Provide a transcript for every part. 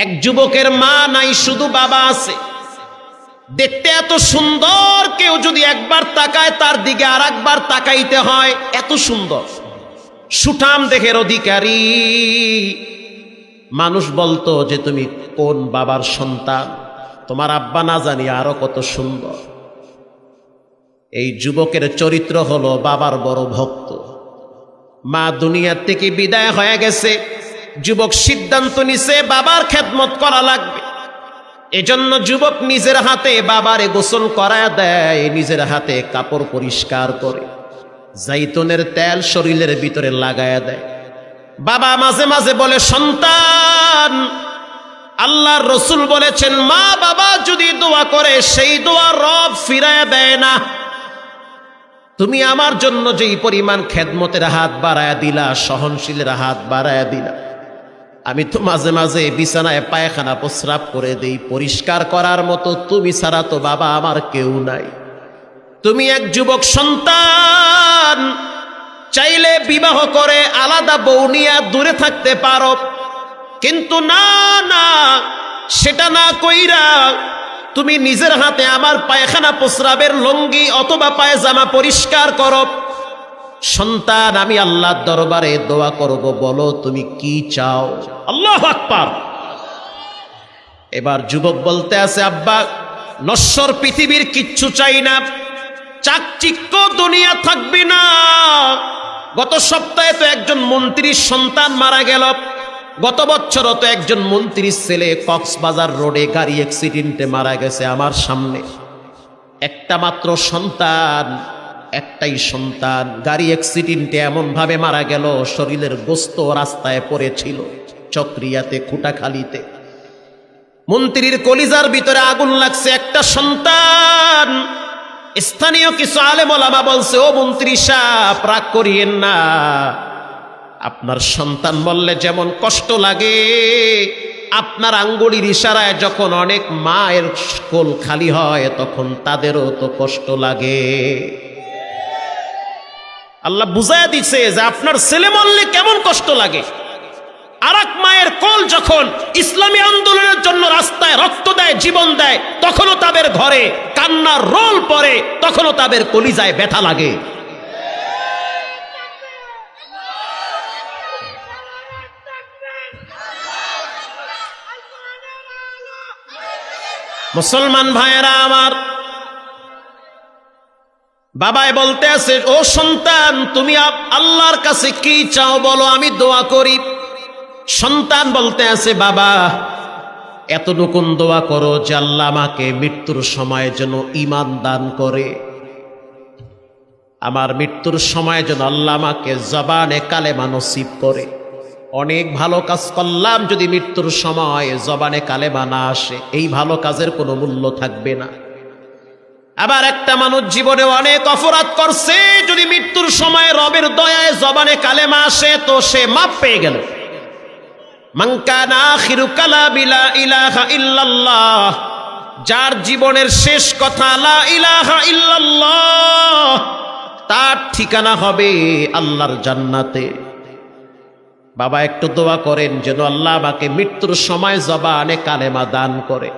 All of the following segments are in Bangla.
এক যুবকের মা নাই, শুধু বাবা আছে। দেখতে এত সুন্দর, কেউ যদি একবার তাকায় তার দিকে আর একবার তাকাইতে হয়, এত সুন্দর সুঠাম দেহের অধিকারী। মানুষ বলতো যে তুমি কোন বাবার সন্তান, তোমার আব্বা না জানি আরো কত সুন্দর। এই যুবকের চরিত্র হলো বাবার বড় ভক্ত। মা দুনিয়ার থেকে বিদায় হয়ে গেছে, যুবক সিদ্ধান্ত নিছে বাবার খেদমত করা লাগবে। এজন্য যুবক নিজের হাতে বাবারে গোসল করায় দেয়, নিজের হাতে কাপড় পরিষ্কার করে জাইতুনের তেল শরীরের ভিতরে লাগায়া দেয়। বাবা মাঝে মাঝে বলে, সন্তান, আল্লাহর রসুল বলেছেন মা বাবা যদি দোয়া করে সেই দোয়া রব ফিরায় দেয় না। তুমি আমার জন্য যেই পরিমাণ খেদমতের হাত বাড়ায়া দিলা, সহনশীলের হাত বাড়ায়া দিলা, আমি তো মাঝে মাঝে বিছানায় পায়খানা প্রস্রাব করে দেই, পরিষ্কার করার মতো তুমি ছাড়া তো বাবা আমার কেউ নাই। তুমি এক যুবক সন্তান, চাইলে বিবাহ করে আলাদা বউ নিয়ে দূরে থাকতে পারো, কিন্তু না না, সেটা না কইরা তুমি নিজের হাতে আমার পায়খানা প্রস্রাবের লুঙ্গি অথবা পায়জামা পরিষ্কার করো। সন্তান, আমি আল্লাহর দরবারে দোয়া করব, বলো তুমি কি চাও। আল্লাহু আকবার। এবার যুবক বলতে আছে, আব্বা, নশ্বর পৃথিবীর কিচ্ছু চাই না, চাকচিক্য দুনিয়া থাকবে না। গত সপ্তাহে তো একজন মন্ত্রীর সন্তান মারা গেল, গত বছরও তো একজন মন্ত্রীর ছেলে কক্সবাজার রোডে গাড়ি অ্যাক্সিডেন্টে মারা গেছে আমার সামনে। একটা মাত্র সন্তান, একটাই সন্তান, গাড়ি অ্যাক্সিডেন্টে এমন ভাবে মারা গেল, শরীরের গোস্ত রাস্তায় পড়েছিল, চক্রিয়াতে, খুঁটাখালিতে। মন্ত্রীর কলিজার ভিতরে আগুন লাগছে, একটা সন্তান। স্থানীয় কিছু আলেম ওলামা বলছে, ও মন্ত্রী সাহেব, রাগ করিয়েন না, আপনার সন্তান বললে যেমন কষ্ট লাগে, আপনার আঙ্গুলির ইশারায় যখন অনেক মায়ের কোল খালি হয় তখন তাদেরও তো কষ্ট লাগে। আল্লাহ বুঝায় দিচ্ছে যে আপনার ছেলে মরলে কেমন কষ্ট লাগে। আর এক মায়ের কোল যখন ইসলামী আন্দোলনের জন্য রাস্তায় রক্ত দেয়, জীবন দেয়, তখনও তাদের ঘরে কান্নার রোল পড়ে, তখনও তাদের কলিজায় ব্যথা লাগে। মুসলমান ভাইয়েরা আমার, বাবাই বলতে আছে, ও সন্তান, তুমি আল্লাহর কাছে কি চাও বলো, আমি দোয়া করি। সন্তান বলতে আছে, বাবা, এতটুকুন দোয়া করো যে আল্লাহ আমাকে মৃত্যুর সময় যেন ঈমান দান করে, আমার মৃত্যুর সময় যেন আল্লাহ আমাকে জবানে কালেমা নসিব করে। অনেক ভালো কাজ করলাম, যদি মৃত্যুর সময় জবানে কালেমা না আসে, এই ভালো কাজের কোনো মূল্য থাকবে না। আবার একটা মানুষ জীবনে অনেক অপরাধ করছে, যদি মৃত্যুর সময় রবের দয়ায় জবানে কালেমা আসে তো সে মাপ পেয়ে গেল। মান কানা আখিরু কালামি লা ইলাহা ইল্লাল্লাহ, যার জীবনের শেষ কথা লা ইলাহা ইল্লাল্লাহ, তার ঠিকানা হবে আল্লাহর জান্নাতে। বাবা, একটু দোয়া করেন যেন আল্লাহ আমাকে মৃত্যুর সময় জবানে কালেমা দান করে।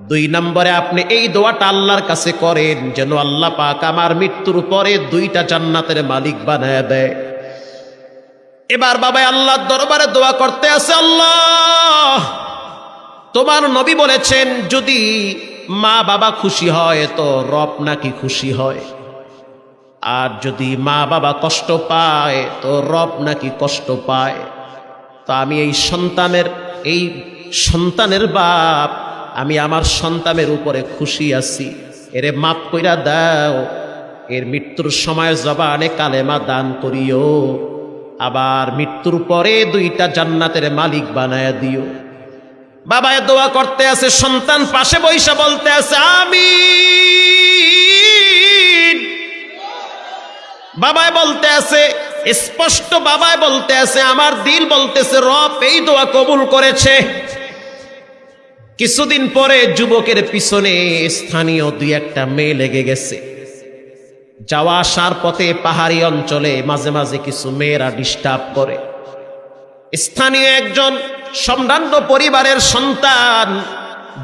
2 নম্বরে আপনি এই দোয়াটা আল্লাহর কাছে করেন যেন আল্লাহ পাক আমার মৃত্যুর পরে 2টা জান্নাতের মালিক বানায় দেয়। এবার বাবা আল্লাহর দরবারে দোয়া করতে আছে, আল্লাহ, তোমার নবী বলেছেন যদি মা বাবা খুশি হয় তো রব নাকি খুশি হয়, আর যদি মা বাবা কষ্ট পায় তো রব নাকি কষ্ট পায়। তো আমি এই সন্তানের বাপ, আমি আমার সন্তানের উপরে খুশি আছি, এরে মাফ কইরা দাও, এর মৃত্যুর সময় জবানে কালেমা দান করিও, আবার মৃত্যুর পরে 2টা জান্নাতের মালিক বানায়া দিও। বাবা দোয়া করতে আছে, সন্তান পাশে বৈশা বলতে আছে আমিন। বাবাই বলতে আছে স্পষ্ট, বাবাই বলতে আছে, আমার দিল বলতেছে রব এই দোয়া কবুল করেছে। কিছুদিন পরে যুবকের পিছনে স্থানীয় 2-1টা মেয়ে লেগে গেছে। যাওয়া আসার পথে পাহাড়ি অঞ্চলে মাঝে মাঝে কিছু মেয়েরা ডিস্টার্ব করে। স্থানীয় একজন সম্ভ্রান্ত পরিবারের সন্তান,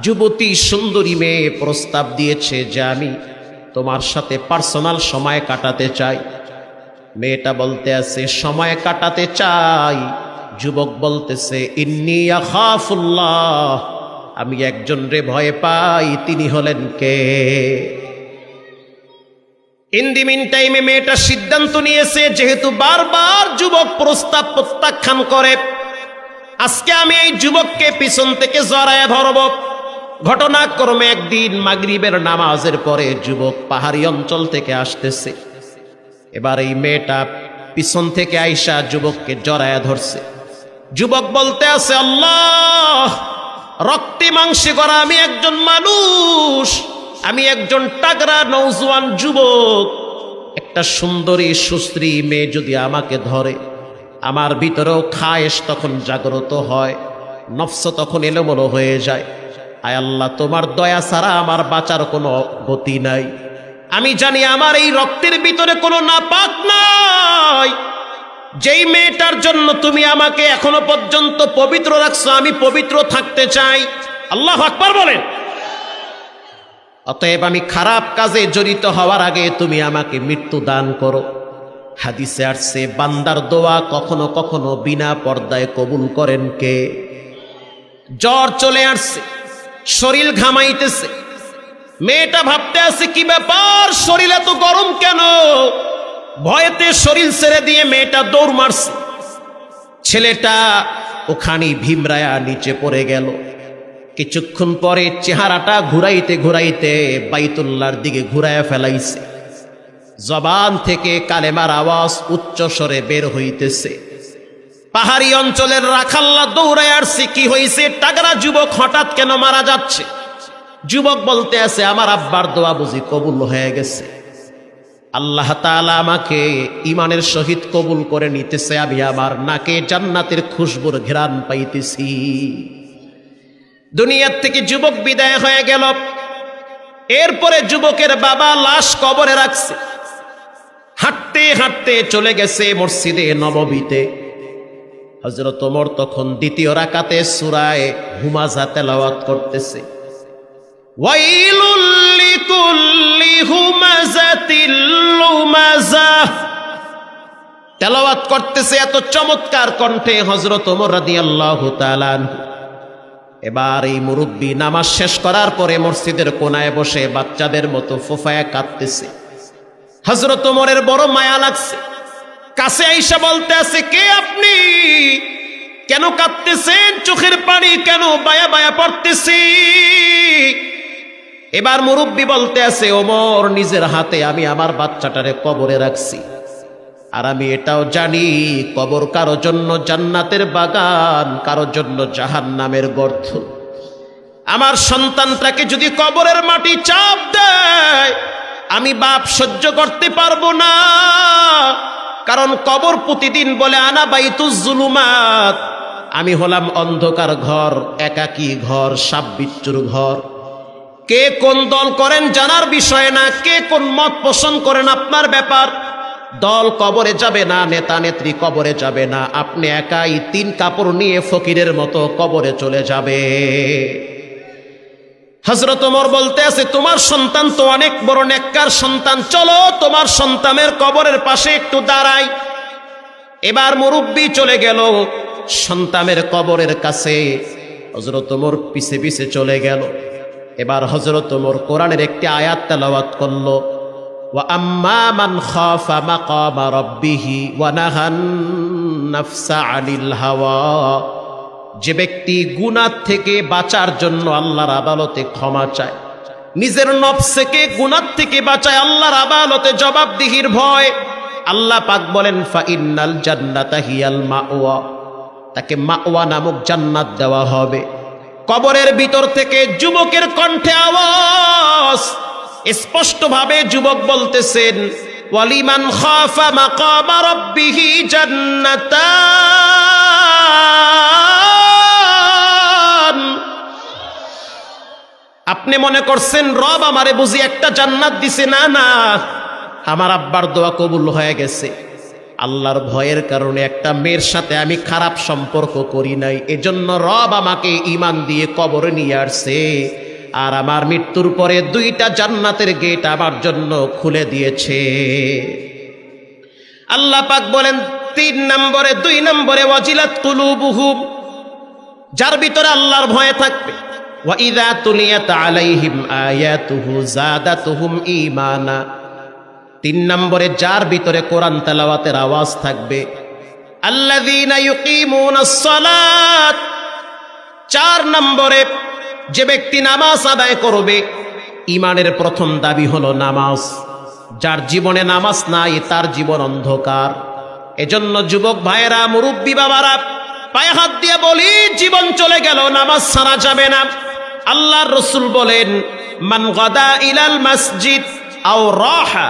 যুবতী সুন্দরী মেয়ে প্রস্তাব দিয়েছে যে আমি তোমার সাথে পার্সোনাল সময় কাটাতে চাই। মেয়েটা বলতে আছে সময় কাটাতে চাই। যুবক বলতেছে ইন্নী আখাফুল্লাহ, আমি একজন রে ভয় পাই, তিনি হলেন কে? ইন দি মিন টাইমে মেয়েটা সিদ্ধান্ত নিয়েছে, যেহেতু বারবার যুবক প্রস্তাব প্রত্যাখ্যান করে, আজকে আমি এই যুবককে পিছন থেকে জড়ায় ধরব। ঘটনাক্রমে একদিন মাগরিবের নামাজের পরে যুবক পাহাড়ি অঞ্চল থেকে আসতেছে। এবার এই মেয়েটা পিছন থেকে আইসা যুবককে জড়ায় ধরছে। যুবক বলতে আছে আল্লাহ, রক্তে মাংসে করা আমি একজন মানুষ, আমি একজন তাগড়া নওজোয়ান যুবক, একটা সুন্দরী সুশ্রী মেয়ে যদি আমাকে ধরে, আমার ভিতরেও খায়েশ তখন জাগ্রত হয়, নফস তখন এলোমেলো হয়ে যায়। আয় আল্লাহ, তোমার দয়া ছাড়া আমার বাঁচার কোনো গতি নাই। আমি জানি আমার এই রক্তের ভিতরে কোনো নাপাক নাই। যেই মেয়েটার জন্য তুমি আমাকে এখনো পর্যন্ত পবিত্র রাখছো, আমি পবিত্র থাকতে চাই। আল্লাহু আকবার বলেন। অতএব আমি খারাপ কাজে জড়িত হওয়ার আগে তুমি আমাকে মৃত্যু দান করো। হাদিসে আসছে বান্দার দোয়া কখনো কখনো বিনা পর্দায় কবুল করেন কে? জ্বর চলে আসছে, শরীর ঘামাইতেছে, মেয়েটা ভাবতে আছে কি ব্যাপার, শরীর এত গরম কেন? ভয়েতে শরীর ছেড়ে দিয়ে মেয়েটা দৌড় মারছে। ছেলেটা ওখানে ভীমরায়া নিচে পড়ে গেল। কিছুক্ষণ পরে চেহারাটা ঘুরাইতে ঘুরাইতে বাইতুল্লাহর দিকে ঘুরাইয়া ফেলাইছে। জবান থেকে কালেমার আওয়াজ উচ্চ স্বরে বের হইতেছে। পাহাড়ি অঞ্চলের রাখাল্লা দৌড়ায় আসছে, কি হয়েছে? তাগড়া যুবক হঠাৎ কেন মারা যাচ্ছে? যুবক বলতে আছে আমার আব্বার দোয়া বুঝি কবুল হয়ে গেছে, আল্লাহ তাআলা আমাকে ইমানের সহিত কবুল করে নিতেছে, আমি আমার নাকে জান্নাতের খুশবুর ঘ্রাণ পাইতেছি। দুনিয়ার থেকে যুবক বিদায় হয়ে গেল। এরপরে যুবকের বাবা লাশ কবরে রাখছে। হাঁটতে হাঁটতে চলে গেছে মসজিদে নববীতে। হযরত ওমর তখন দ্বিতীয় রাকাতে সূরা হুমাযা তেলাওয়াত করতেছে। ওয়াইলুল লিকুল্লি হুমাযাতিল লুমাযা তেলাওয়াত করতেছে এত চমৎকার কণ্ঠে হযরত ওমর রাদিয়াল্লাহু তাআলা। এবার এই মুরব্বী নামাজ শেষ করার পরে মসজিদের কোনায় বসে বাচ্চাদের মতো ফোফায়া কাঁদতেছে। হযরত ওমরের বড় মায়া লাগছে, কাছে আইসা বলতে আছে কে আপনি, কেন কাঁদতেছেন, চোখের পানি কেন বায়া বায়া পড়তেছি? এবার মুরব্বী বলতে আছে ওমর, নিজের হাতে আমি আমার বাচ্চাটারে কবরে রাখছি, আর আমি এটাও জানি কবর কারো জন্য জান্নাতের বাগান, কারো জন্য জাহান্নামের গর্ত। আমার সন্তানটাকে যদি কবরের মাটি চাপ দেয়, আমি বাপ সহ্য করতে পারবো না, কারণ কবর প্রতিদিন বলে আনা বাইতুজ জুলুমাত, আমি হলাম অন্ধকার ঘর, একাকী ঘর, সাপ বিচ্ছুর ঘর। কে কোন দল করেন জানার বিষয় না, কে কোন মত পোষণ করেন আপনার ব্যাপার। দল কবরে যাবে না, নেতা নেত্রী কবরে যাবে না, আপনি একাই 3 কাপড় নিয়ে ফকিরের মতো কবরে চলে যাবে। হযরত ওমর বলতে আছে তোমার সন্তান তো অনেক বড় নেককার সন্তান, চলো তোমার সন্তানের কবরের পাশে একটু দাঁড়াই। এবার মুরব্বী চলে গেল সন্তানের কবরের কাছে, হযরত ওমর পিছে পিছে চলে গেল। এবার হযরত ওমর কোরআনের একটি আয়াত তেলাওয়াত করলো, ওয়া আম্মা মান খাফা মাকামা রাব্বিহি ওয়া নাহান নাফসা আনিল হাওয়া, যে ব্যক্তি গুনাহ থেকে বাঁচার জন্য আল্লাহর আদালতে ক্ষমা চায়, নিজের নফসকে গুনাহ থেকে বাঁচায় আল্লাহর আদালতে জবাবদিহির ভয়, আল্লাহ পাক বলেন ফা ইন্নাল জান্নাতা হিয়াল মাওয়া, তাকে মাওয়া নামক জান্নাত দেওয়া হবে। কবরের ভিতর থেকে যুবকের কণ্ঠে আওয়াজ, স্পষ্টভাবে যুবক বলতেছেন ওয়ালিমান খাফা মাকামা রাব্বিহি জান্নাতান। আপনি মনে করছেন রব আমারে বুঝি একটা জান্নাত দিছে? না না, আমার আব্বার দোয়া কবুল হয়ে গেছে। আল্লাহর ভয়ের কারণে একটা মেয়ের সাথে আমি খারাপ সম্পর্ক করি নাই, এজন্য রব আমাকে ঈমান দিয়ে কবরে নিয়ে আসছে, আর আমার মৃত্যুর পরে 2টা জান্নাতের গেট আমার জন্য খুলে দিয়েছে। আল্লাহ পাক বলেন 2 নম্বরে ওয়াজিলাত কুলুবুহুম, যার ভিতরে আল্লাহর ভয় থাকবে। ওয়া ইযা তুলিয়াত আলাইহিম আয়াতুহু যাদাতুহুম ঈমানা, 3 নম্বরে যার ভিতরে কোরআন তেলাওয়াতের আওয়াজ থাকবে। আল্লাযীনা ইউকিমুনাস সালাত, 4 নম্বরে যে ব্যক্তি নামাজ আদায় করবে। ঈমানের প্রথম দাবি হলো নামাজ। যার জীবনে নামাজ নাই তার জীবন অন্ধকার। এজন্য যুবক ভাইয়েরা, মুরব্বী বাবারা, পায়ে হাত দিয়ে বলি, জীবন চলে গেল, নামাজ ছাড়া যাবে না। আল্লাহর রাসূল বলেন, মান গাদা ইলাল মসজিদ আও রাহা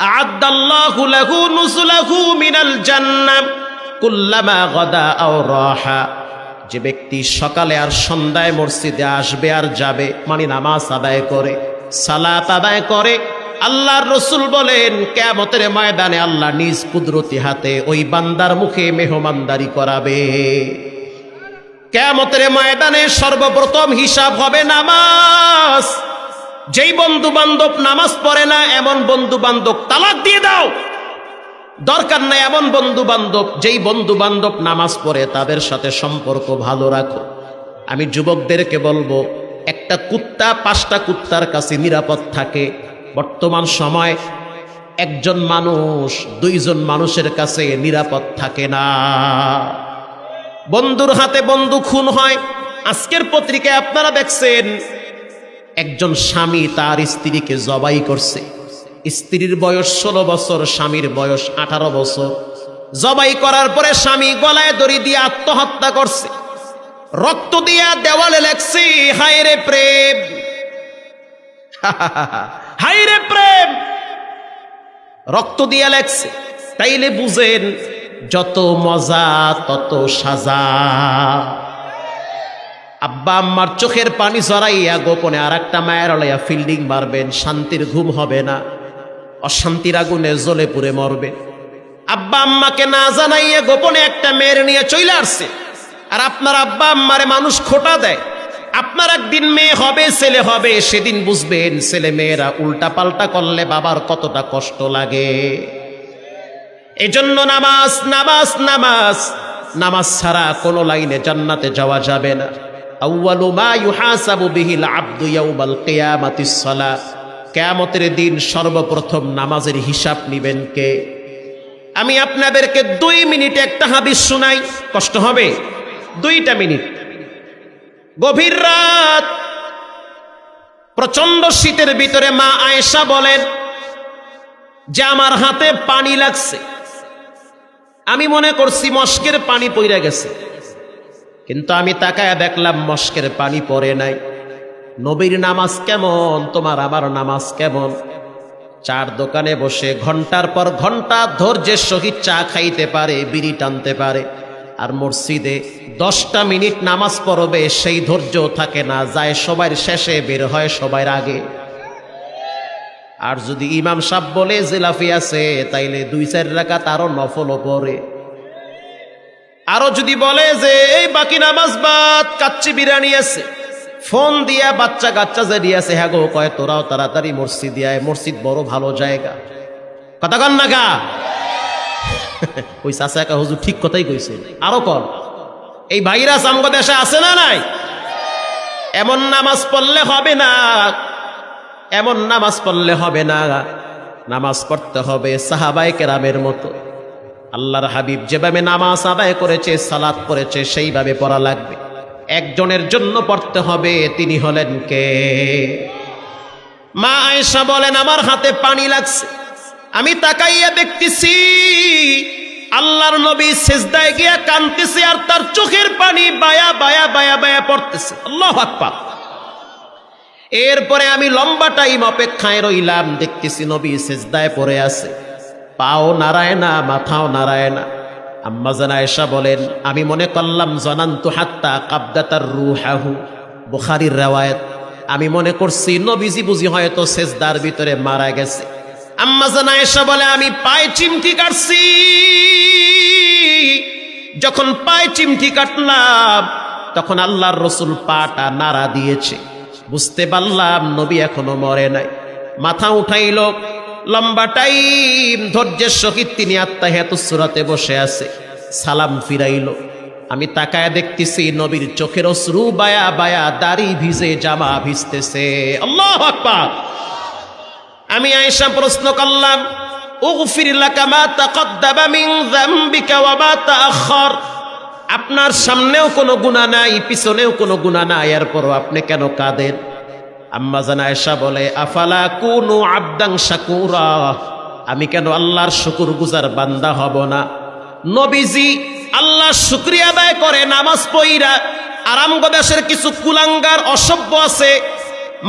আ'আদাল্লাহু লাহু নুজুলাহু মিনাল জান্নাহ কুল্লামা গাদা আও রাহা। যে ব্যক্তি সকালে আর সন্ধ্যায় মসজিদে আসবে আর যাবে, মানে নামাজ আদায় করে, সালাত আদায় করে, আল্লাহর রাসূল বলেন কিয়ামতের ময়দানে আল্লাহ নিজ কুদরতি হাতে ওই বান্দার মুখে মেহমানদারি করাবে। কিয়ামতের ময়দানে সর্বপ্রথম হিসাব হবে নামাজ। যেই বন্ধু বান্ধব নামাজ পড়ে না, এমন বন্ধু বান্ধব তালাক দিয়ে দাও, দরকার নাই এমন বন্ধু বান্ধব। যেই বন্ধু বান্ধব নামাজ পড়ে তাদের সাথে সম্পর্ক ভালো রাখো। আমি যুবকদেরকে বলবো, একটা কুত্তা 5টা কুত্তার কাছে নিরাপদ থাকে। বর্তমান সময় একজন মানুষ 2জন মানুষের কাছে নিরাপদ থাকে না। বন্ধুর হাতে বন্ধু খুন হয়। আজকের পত্রিকায় আপনারা দেখছেন, একজন স্বামী তার স্ত্রীকে জবাই করছে। স্ত্রীর বয়স 16 বছর, স্বামীর বয়স 18 বছর। জবাই করার পরে স্বামী গলায় দড়ি দিয়ে আত্মহত্যা করছে। রক্ত দিয়া দেওয়ালে লেখছে, হায় রে প্রেম, হায় রে প্রেম, রক্ত দিয়া লেখছে। তাইলে বুঝেন, যত মজা তত সাজা। আব্বা আম্মার চোখের পানি জড়াইয়া গোপনে আর একটা মায়ের লইয়া ফিল্ডিং মারবেন, শান্তির ঘুম হবে না, অশান্তির আগুনে জ্বলে পুড়ে মরবে। আব্বা আম্মাকে না জানাইয়া গোপনে একটা মেয়ের নিয়ে চলে আসছে, আর আপনার আব্বা আম্মারে মানুষ খোটা দেয়। আপনার একদিন মেয়ে হবে, ছেলে হবে, সেদিন বুঝবেন ছেলে মেয়েরা উল্টা পাল্টা করলে বাবার কতটা কষ্ট লাগে। এজন্য নামাজ, নামাজ, নামাজ, নামাজ ছাড়া কোনো লাইনে জান্নাতে যাওয়া যাবে না। আউয়ালু মা ইউহাসাবু বিহিল আবদু ইয়াউমাল কিয়ামাতিস সালাহ, কিয়ামতের দিন সর্বপ্রথম নামাজের হিসাব নিবেন কে? আমি আপনাদেরকে 2 মিনিটে একটা হাদিস শোনাই, কষ্ট হবে? 2টা মিনিট। গভীর রাত, প্রচন্ড শীতের ভিতরে মা আয়েশা বলেন যে আমার হাতে পানি লাগছে। আমি মনে করছি মস্কের পানি পইরা গেছে, কিন্তু আমি তাকায়া দেখলাম মস্কের পানি পড়ে নাই। নবীর নামাজ কেমন, তোমার আমার নামাজ কেমন? 4 দোকানে বসে ঘন্টার পর ঘন্টা ধৈর্যের সহিত চা খাইতে পারে, বিড়ি টানতে পারে, আর মসজিদে 10টা মিনিট নামাজ পড়বে, সেই ধৈর্য থাকে না, যায় সবার শেষে, বের হয় সবার আগে। আর যদি ইমাম সাহেব বলে জিলাফি আছে, তাইলে 2-4 রাকাত আরো নফলও পড়ে। আরো যদি বলে যে এই বাকি নামাজ বাদ, কাচ্চি বিরিয়ানি আছে, ফোন দিয়া বাচ্চা কাচ্চা যে দিয়েছে, হ্যাঁ গো কয় তোরাও তাড়াতাড়ি মসজিদে আয়, মসজিদ বড় ভালো জায়গা। কথা কন না গা? ওই চাচা একা হুজুর ঠিক কথাই কইছে। আরো কন, এই ভাইরাস আমগো দেশে আছে না নাই? এমন নামাজ পড়লে হবে না, এমন নামাজ পড়লে হবে না। নামাজ পড়তে হবে সাহাবায়ে কেরামের মতো। আল্লাহর হাবিব যেভাবে নামাজ আদায় করেছে, সালাত পড়েছে, সেইভাবে পড়া লাগবে। একজনের জন্য পড়তে হবে, তিনি হলেন কে? মা আয়েশা বলেন আমার হাতে পানি লাগছে। আমি তাকাইয়া দেখতেছি আল্লাহর নবী সিজদায় গিয়া কাঁদতেছে, আর তার চোখের পানি বায়া বায়া বায়া বায়া পড়তেছে। আল্লাহু আকবার। এরপরে আমি লম্বা টাইম অপেক্ষায় রইলাম, দেখতেছি নবী সিজদায় পড়ে আছে, পাও নাড়ায় না, মাথাও নাড়ায় না। আম্মা জান আয়েশা বলেন আমি মনে করলাম জানান্তু হাত্তা কাবদাতার রূহাহু, বুখারীর riwayat, আমি মনে করছি নবীজি বুঝি হয়তো সিজদার ভিতরে মারা গেছে। আম্মা জান আয়েশা বলে আমি পায়ে চিমটি কাটছি। যখন পায়ে চিমটি কাটলাম তখন আল্লাহর রাসূল পাটা নাড়া দিয়েছে, বুঝতে পারলাম নবী এখনো মরে নাই। মাথা উঠাইল, লম্বা টাইম ধৈর্যের সহিত তিনি আত্তাহিয়াতুস সূরাতে বসে আছে। সালাম ফিরাইল। আমি তাকায় দেখতেছি নবীর চোখের অশ্রু বায়া বায়া, দাড়ি ভিজে, জামা ভিজতেছে। আল্লাহু আকবার। আমি আয়েশা প্রশ্ন করলাম, উগফির লাকা মা তাকদ্দামা মিন যামবিকা ওয়া মা তাআখার। আপনার সামনেও কোনো গুনাহ নাই, পিছনেও কোনো গুনাহ নাই, এরপরও আপনি কেন কাঁদেন? আম্মা জান আয়েশা বলে, আফালা কুনু আবদান শাকুরা, আমি কেন আল্লাহর শুকরগুজার বান্দা হব না? নবীজি আল্লাহর শুকরিয়া আদায় করে নামাজ পড়িরা। আরামগো কিছু কুলাঙ্গার অসভ্য আছে,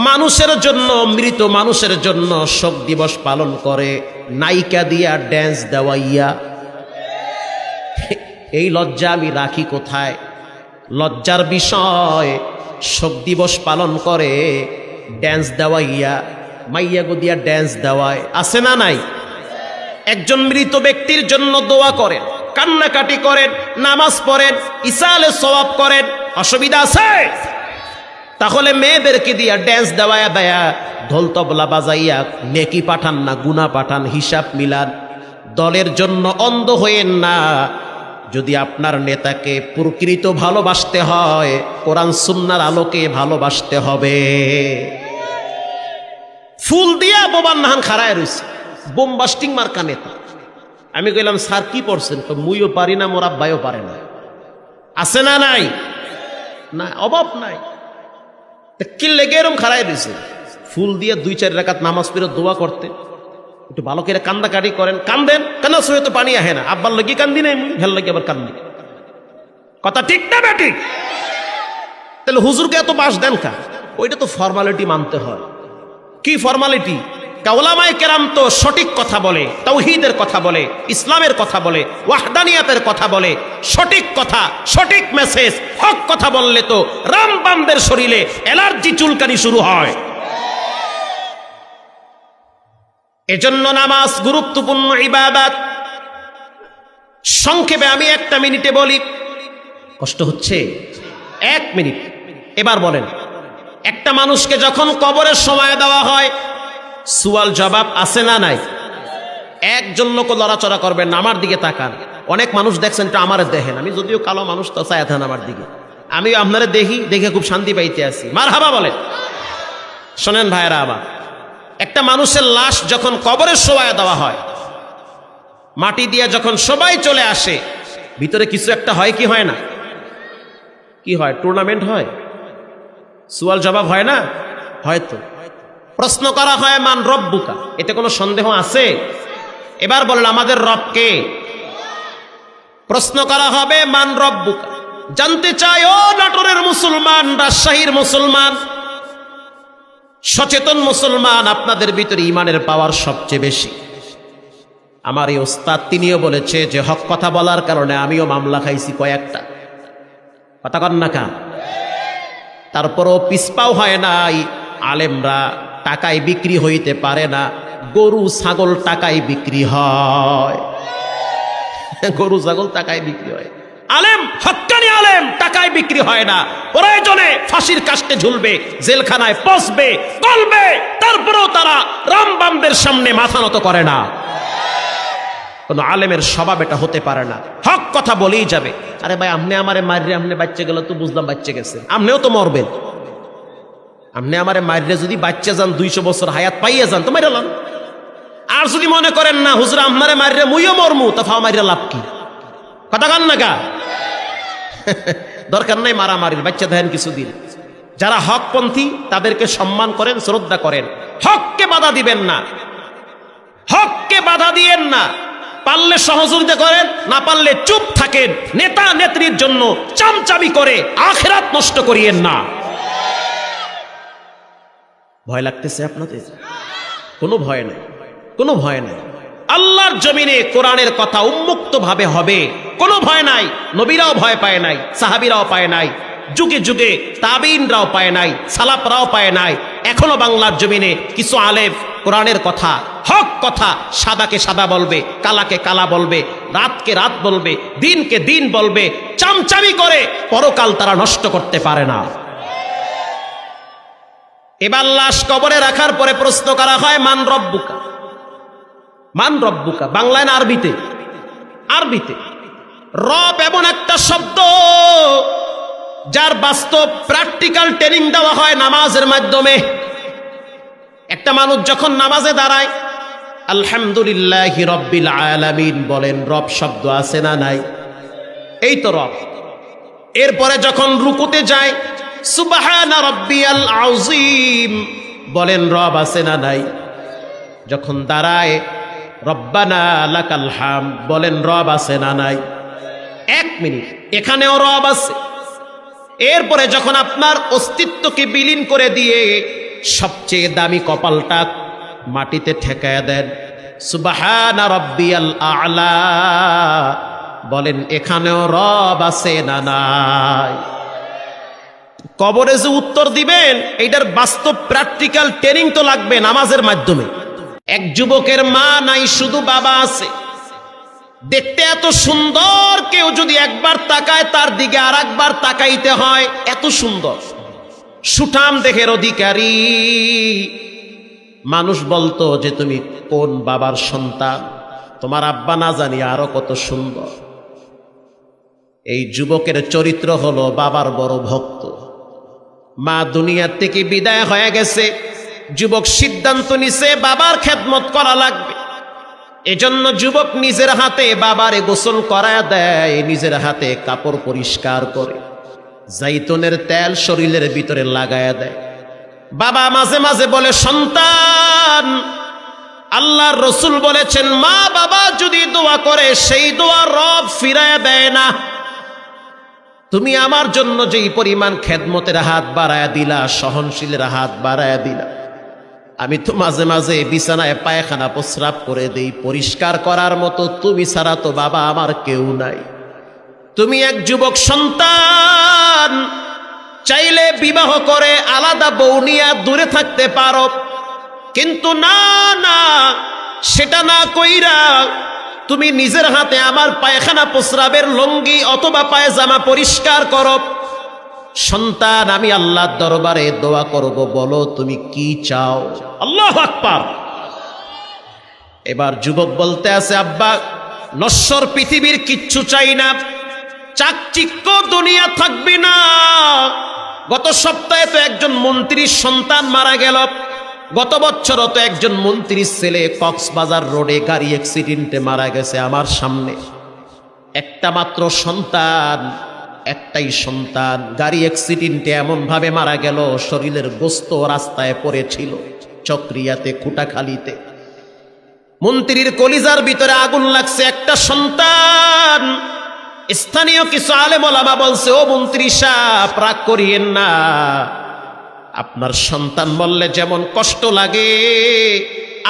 মানুষের জন্য, মৃত মানুষের জন্য শোক দিবস পালন করে নায়িকা দিয়া, ড্যান্স দেওয়াইয়া। এই লজ্জা আমি রাখি কোথায়? লজ্জার বিষয়। শোক দিবস পালন করে ড্যান্স দেওয়াইয়া, মাইয়া গো দিয়া ড্যান্স দেওয়ায়, আছে না নাই? একজন মৃত ব্যক্তির জন্য দোয়া করেন, কান্নাকাটি করেন, নামাজ পড়েন, ইসালে সওয়াব করেন, অসুবিধা আছে? তাহলে মেয়েদেরকে দিয়া ড্যান্স দেওয়ায়া দেয়া, ঢোল তবলা বাজাইয়া নেকি পাঠান না, গুনাহ পাঠান, হিসাব মিলান। দলের জন্য অন্ধ হয়েন না। যদি আপনার নেতাকে প্রকৃত ভালোবাসতে হয়, কোরআন সুন্নাহর আলোকে ভালোবাসতে হবে। ফুল দিয়া বোবার নাহান খাড়ায় রয়েছে, বোমবাস্টিং মার্কা নেতা। আমি কইলাম, স্যার কি পড়ছেন? মুইও পারি না, মোর আব্বাইও পারে না। আছে না নাই? না, অভাব নাই। কি লেগে এরম খাড়ায় রয়েছে? ফুল দিয়ে 2-4 রাকাত নামাজ পড়ে দোয়া করতে, একটু ভালো করে কান্দাকাটি করেন, কান্দেন, কান্না সয়ে তো পানি আহে না। আব্বার লাগি কান্দি নাই, মুই হেল লাগি আবার কান্দি। কথা ঠিক না বেঠিক? তাহলে হুজুরকে এত বাস দেন কা? ওইটা তো ফর্মালিটি মানতে হয়। কি ফর্মালিটি? ওলামায়ে কেরাম তো সঠিক কথা বলে, তাওহীদের কথা বলে, ইসলামের কথা বলে, ওয়াহদানিয়াতের কথা বলে, সঠিক কথা, সঠিক মেসেজ, হক কথা বললে তো রামবামদের শরীরে অ্যালার্জি, চুলকানি শুরু হয়। এজন্য নামাজ গুরুত্বপূর্ণ ইবাদত। সংক্ষেপে আমি 1 মিনিটে বলি। কষ্ট হচ্ছে? 1 মিনিট। এবার বলেন, একটা মানুষকে যখন কবরের সময় দেওয়া হয়, সুয়াল জবাব আছে না নাই? একজন লোক লড়াচড়া করবেন না, আমার দিকে তাকান। অনেক মানুষ দেখছেন, তো আমার দেখেন, আমি যদিও কালো মানুষ, তো চায় থাকেন আমার দিকে, আমি আপনারা দেখি, দেখে খুব শান্তি পাইতে আছি। মারহাবা বলেন। শোনেন ভাইরা আমার, একটা মানুষের লাশ যখন কবরের শোয়ায় দেওয়া হয়, মাটি দিয়ে যখন সবাই চলে আসে, ভিতরে কিছু একটা হয় কি হয় না? কি হয়? টুর্নামেন্ট হয়, সুয়াল জবাব হয় না? হয়তো প্রশ্ন করা হয়, মান রব্বুকা, এতে কোনো সন্দেহ আছে? এবার বলেন, আমাদের রব কে? প্রশ্ন করা হবে, মান রব্বুকা। জানতে চাই, ও নাটোরের মুসলমান, রাজশাহীর মুসলমান, সচেতন মুসলমান, আপনাদের ভিতরে ইমানের পাওয়ার সবচেয়ে বেশি। আমার এই ওস্তাদ তিনিও বলেছে যে হক কথা বলার কারণে আমিও মামলা খাইছি কয়েকটা। কথা কন না কা? তারপরও পিছপাও হয় নাই। আলেমরা টাকায় বিক্রি হইতে পারে না, গরু ছাগল টাকায় বিক্রি হয়। গরু ছাগল টাকায় বিক্রি হয়, আলেম, হক্কানি আলেম টাকায় বিক্রি হয় না। প্রয়োজনে ফাঁসির কাস্টে ঝুলবে, জেলখানায় পচবে, গলবে, তারপরেও তারা রামবামদের সামনে মাথা নত করে না। কোন আলেমের স্বভাব এটা হতে পারে না, হক কথা বলেই যাবে। আরে ভাই, আপনি আমারে মাররে, আপনি বাচ্চা গেল তো বুঝলাম বাচ্চা গেছে, আপনিও তো মরবেন। আপনি আমারে মাররে যদি বাচ্চা যান, 200 বছর হায়াত পাইয়ে যান, তো মাইরালাম। আর যদি মনে করেন না হুজুর আমারে মাররে মুইও মরমু, তা ফাও মাইরা লাভ কি? কথা কান না গা? দরকার নাই মারামারির। বাচ্চা দেন কিছুদিন। যারা হকপন্থী তাদেরকে সম্মান করেন, শ্রদ্ধা করেন, হককে বাধা দিবেন না, হককে বাধা দিয়েন না। পারলে সহযোগিতা করেন, না পারলে চুপ থাকেন। নেতা নেত্রীর জন্য চামচামি করে আখিরাত নষ্ট করিয়েন না। ভয় লাগতেছে আপনাদের? কোনো ভয় নাই, কোনো ভয় নাই। আল্লাহর জমিনে কোরআনের কথা উন্মুক্ত ভাবে হবে, কোনো ভয় নাই। নবীরাও ভয় পায় নাই, সাহাবীরাও পায় নাই, যুগে যুগে তাবিনরাও পায় নাই, সালাফরাও পায় নাই। এখনো বাংলার জমিনে কিছু আলেম কোরআনের কথা, হক কথা সাদাকে সাদা বলবে, কালাকে কালা বলবে, রাতকে রাত বলবে, দিনকে দিন বলবে। চামচামি করে পরকাল তারা নষ্ট করতে পারে না। এবার লাশ কবরে রাখার পরে প্রশ্ন করা হয়, মান রব্বুকা, মান রব্বুকা। বাংলায় না আরবিতে? আরবিতে। রব এমন একটা শব্দ যার বাস্তব প্র্যাকটিক্যাল ট্রেনিং দেওয়া হয় নামাজের মাধ্যমে। একটা মানুষ যখন নামাজে দাঁড়ায় আলহামদুলিল্লাহি রব্বিল আলামিন বলেন, রব শব্দ আছে না নাই? এই তো রব। এরপরে যখন রুকুতে যায় সুবহানা রাব্বিয়াল আযীম বলেন, রব আছে না নাই? যখন দাঁড়ায় রব্বানা লাকাল হামদ বলেন, রব আছে না নাই? এক মিনিট, এখানেও রব আছে। এরপরে যখন আপনার অস্তিত্বকে বিলীন করে দিয়ে সবচেয়ে দামি কপালটা মাটিতে ঠেকায় দেন, সুবহানা রাব্বিয়াল আ'লা বলেন, এখানেও রব আছে না নাই? কবরে যে উত্তর দিবেন এইটার বাস্তব প্র্যাকটিক্যাল ট্রেনিং তো লাগবে নামাজের মাধ্যমে। এক যুবকের মা নাই, শুধু বাবা আছে। দেখতে এত সুন্দর, কেউ যদি একবার তাকায় তার দিকে আর একবার তাকাইতে হয়, এত সুন্দর সুঠাম দেহের অধিকারী। মানুষ বলতো যে তুমি কোন বাবার সন্তান, তোমার আব্বা না জানি আরো কত সুন্দর। এই যুবকের চরিত্র হলো বাবার বড় ভক্ত। মা দুনিয়ার থেকে বিদায় হয়ে গেছে, যুবক সিদ্ধান্ত নিছে বাবার খেদমত করা লাগবে। এজন্য যুবক নিজের হাতে বাবারে গোসল করায় দেয়, নিজের হাতে কাপড় পরিষ্কার করে, জাইতুনের তেল শরীরের ভিতরে লাগায়া দেয়। বাবা মাঝে মাঝে বলে, সন্তান, আল্লাহর রাসূল বলেছেন মা বাবা যদি দোয়া করে সেই দোয়া রব ফিরায় দেয় না। তুমি আমার জন্য যেই পরিমাণ খেদমতের হাত বাড়ায়া দিলা, সহনশীলের হাত বাড়ায়া দিলা, আমি তো মাঝে মাঝে বিছানায় পায়খানা প্রস্রাব করে দেই, পরিষ্কার করার মতো তুমি ছাড়া তো বাবা আমার কেউ নাই। তুমি এক যুবক সন্তান, চাইলে বিবাহ করে আলাদা বউ নিয়ে দূরে থাকতে পারো, কিন্তু না না, সেটা না কইরা তুমি নিজের হাতে আমার পায়খানা প্রস্রাবের লুঙ্গি অথবা পায়জামা পরিষ্কার করো। সন্তান, আমি আল্লাহর দরবারে দোয়া করব, বলো তুমি কি চাও। আল্লাহু আকবার। এবার যুবক বলতে আছে, আব্বা নশ্বর পৃথিবীর কিচ্ছু চাই না, চাকচিক্য দুনিয়া থাকবে না। গত সপ্তাহে তো একজন মন্ত্রীর সন্তান মারা গেল, গত বছরও তো একজন মন্ত্রীর ছেলে কক্সবাজার রোডে গাড়ি অ্যাক্সিডেন্টে মারা গেছে আমার সামনে। একটা মাত্র সন্তান, একটাই সন্তান, গাড়ি অ্যাক্সিডেন্টে এমন ভাবে মারা গেল, শরীরের গোস্ত রাস্তায় পড়েছিল, চক্রিয়াতে, কুটাখালীতে। মন্ত্রীর কলিজার ভিতরে আগুন লাগছে, একটা সন্তান। স্থানীয় কিছু আলেম ওলামা বলছে, ও মন্ত্রী সাহেব রাগ করিয়েন না, আপনার সন্তান বললে যেমন কষ্ট লাগে,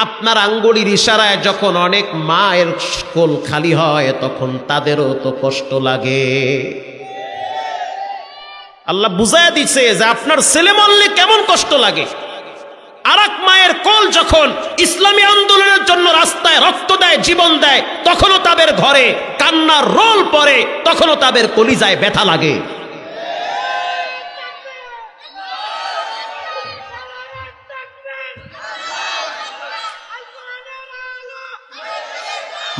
আপনার আঙ্গুলির ইশারায় যখন অনেক মায়ের কোল খালি হয় তখন তাদেরও তো কষ্ট লাগে। আল্লাহ বুঝায় দিচ্ছে যে আপনার ছেলে মরলে কেমন কষ্ট লাগে। আর এক মায়ের কোল যখন ইসলামী আন্দোলনের জন্য রাস্তায় রক্ত দেয়, জীবন দেয়, তখনও তাদের ঘরে কান্নার রোল পড়ে, তখনও তাদের কলিজায় ব্যথা লাগে।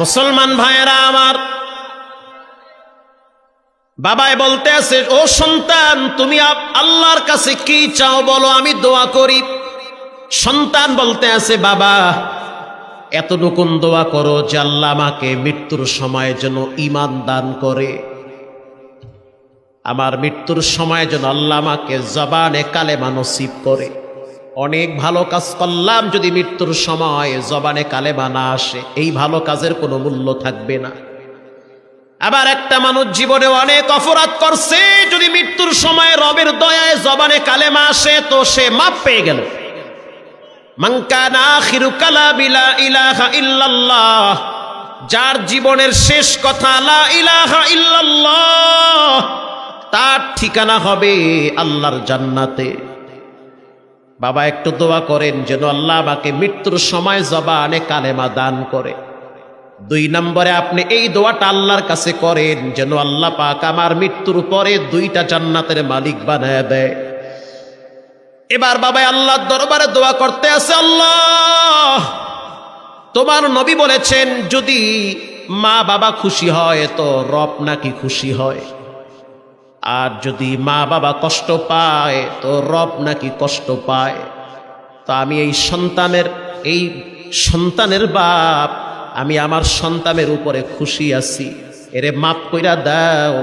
মুসলমান ভাইয়েরা আমার, বাবাই বলতে আছে, ও সন্তান তুমি আল্লাহর কাছে কি চাও বলো, আমি দোয়া করি। সন্তান বলতে আছে, বাবা এতটুকু দোয়া করো যে আল্লাহ আমাকে মৃত্যুর সময় যেন ঈমান দান করে, আমার মৃত্যুর সময় যেন আল্লাহ আমাকে জবানে কালেমা নসিব করে। অনেক ভালো কাজ করলাম, যদি মৃত্যুর সময় জবানে কালেমা না আসে, এই ভালো কাজের কোনো মূল্য থাকবে না। আবার একটা মানুষ জীবনে অনেক অপরাধ করছে, যদি মৃত্যুর সময় রবের দয়ায় জবানে কালেমা আসে তো সে মাপ পেয়ে গেল। মান কানা আখিরু কালামি লা ইলাহা ইল্লাল্লাহ, যার জীবনের শেষ কথা লা ইলাহা ইল্লাল্লাহ, তার ঠিকানা হবে আল্লাহর জান্নাতে। বাবা একটু দোয়া করেন যেন আল্লাহ আমাকে মৃত্যুর সময় জবানে কালেমা দান করে। 2 নম্বরে আপনি এই দোয়াটা আল্লাহর কাছে করেন যেন আল্লাহ পাক আমার মৃত্যুর পরে 2টা জান্নাতের মালিক বানায় দেয়। এবার বাবা আল্লাহর দরবারে দোয়া করতে আছে, আল্লাহ তোমার নবী বলেছেন যদি মা বাবা খুশি হয় তো রব নাকি খুশি হয়, আর যদি মা বাবা কষ্ট পায় তো রব নাকি কষ্ট পায়। তো আমি এই সন্তানের বাপ, আমি আমার সন্তানের উপরে খুশি আছি, এরে মাফ কইরা দাও,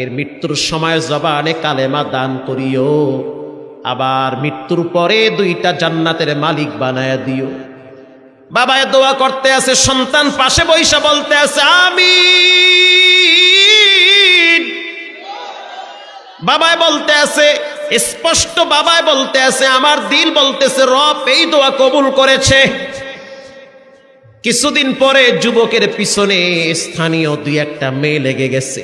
এর মৃত্যুর সময় জবানে কালেমা দান করিও, আবার মৃত্যুর পরে 2টা জান্নাতের মালিক বানায়া দিও। বাবায় দোয়া করতে আছে, সন্তান পাশে বইসা বলতে আছে আমিন। বাবায় বলতে আছে স্পষ্ট, বাবায় বলতে আছে, আমার দিল বলতেছে রব এই দোয়া কবুল করেছে। কিছুদিন পরে যুবকের পিছনে স্থানীয় 2-1টা মেয়ে লেগে গেছে।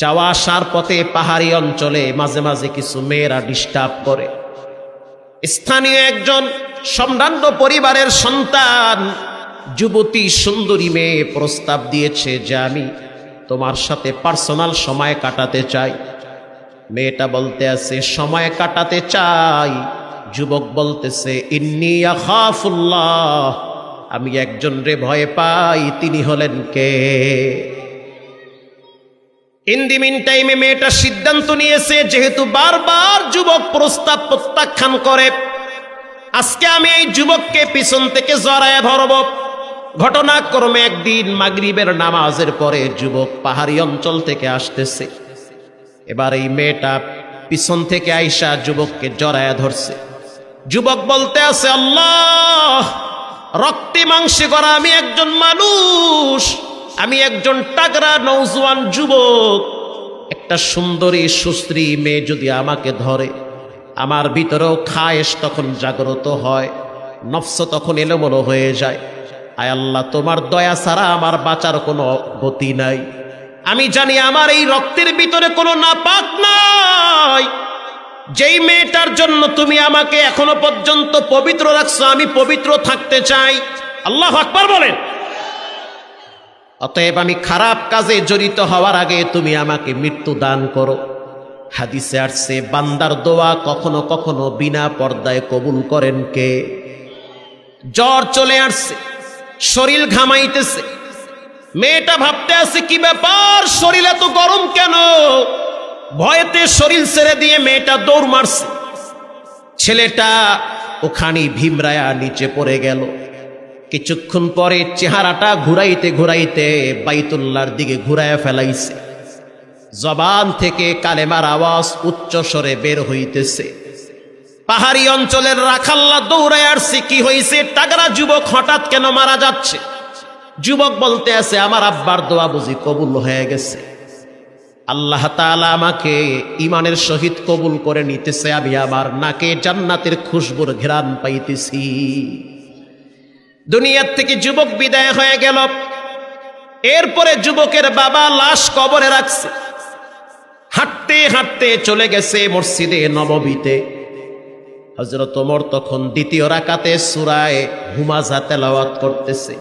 যাওয়া আসার পথে পাহাড়ি অঞ্চলে মাঝে মাঝে কিছু মেয়েরা ডিস্টার্ব করে। স্থানীয় একজন সম্ভ্রান্ত পরিবারের সন্তান যুবতী সুন্দরী মেয়ে প্রস্তাব দিয়েছে যে আমি তোমার সাথে পার্সোনাল সময় কাটাতে চাই। মেয়েটা বলতে আছে সময় কাটাতে চাই, যুবক বলতেছে ইন্নী আখাফুল্লাহ, আমি একজন রে ভয় পাই, তিনি হলেন কে? ইন দি মিন টাইমে মেয়েটা সিদ্ধান্ত নিয়েছে যেহেতু বারবার যুবক প্রস্তাব প্রত্যাখ্যান করে, আজকে আমি এই যুবককে পিছন থেকে জড়ায় ধরব। ঘটনাক্রমে একদিন মাগরিবের নামাজের পরে যুবক পাহাড়ি অঞ্চল থেকে আসতেছে। এবার এই মেয়েটা পিছন থেকে আইসা যুবককে জড়ায় ধরছে। যুবক বলতে আছে আল্লাহ, রক্তে মাংসে করা আমি একজন মানুষ, আমি একজন টাগরা নওজোয়ান যুবক, একটা সুন্দরী সুশ্রী মেয়ে যদি আমাকে ধরে, আমার ভিতরেও খায়েশ তখন জাগ্রত হয়, নফস তখন এলোমেলো হয়ে যায়। আয় আল্লাহ, তোমার দয়া ছাড়া আমার বাঁচার কোনো গতি নাই। আমি জানি আমার এই রক্তের ভিতরে কোনো নাপাক নাই। যেই মেয়েটার জন্য তুমি আমাকে এখনো পর্যন্ত পবিত্র রাখছো, আমি পবিত্র থাকতে চাই। আল্লাহু আকবার বলেন। অতএব আমি খারাপ কাজে জড়িত হওয়ার আগে তুমি আমাকে মৃত্যু দান করো। হাদিসে আসছে বান্দার দোয়া কখনো কখনো বিনা পর্দায় কবুল করেন কে? জ্বর চলে আসছে, শরীর ঘামাইতেছে, মেয়েটা ভাবতে আছে কি ব্যাপার, শরীর এত গরম কেন? ভয়েতে শরীর ছেড়ে দিয়ে মেয়েটা দৌড় মারছে। ছেলেটা ওখানে ভীমরায়া নিচে পড়ে গেল। কিছুক্ষণ পরে চেহারাটা ঘুরাইতে ঘুরাইতে বাইতুল্লাহর দিকে ঘুরাইয়া ফেলাইছে। জবান থেকে কালেমার আওয়াজ উচ্চ স্বরে বের হইতেছে। পাহাড়ি অঞ্চলের রাখাল্লা দৌড়ায় আসছে, কি হয়েছে? টাগরা যুবক হঠাৎ কেন মারা যাচ্ছে? যুবক বলতে আছে আমার আব্বার দোয়া বুঝি কবুল হয়ে গেছে, আল্লাহ তাআলা আমাকে ইমানের সহিত কবুল করে নিতেছে, আমি আমার নাকে জান্নাতের খুশবুর ঘ্রাণ পাইতেছি। দুনিয়ার থেকে যুবক বিদায় হয়ে গেল। এরপরে যুবকের বাবা লাশ কবরে রাখছে। হাঁটতে হাঁটতে চলে গেছে মসজিদে নববীতে। হযরত ওমর তখন দ্বিতীয় রাকাতে সূরা হুমাযা তেলাওয়াত করতেছে।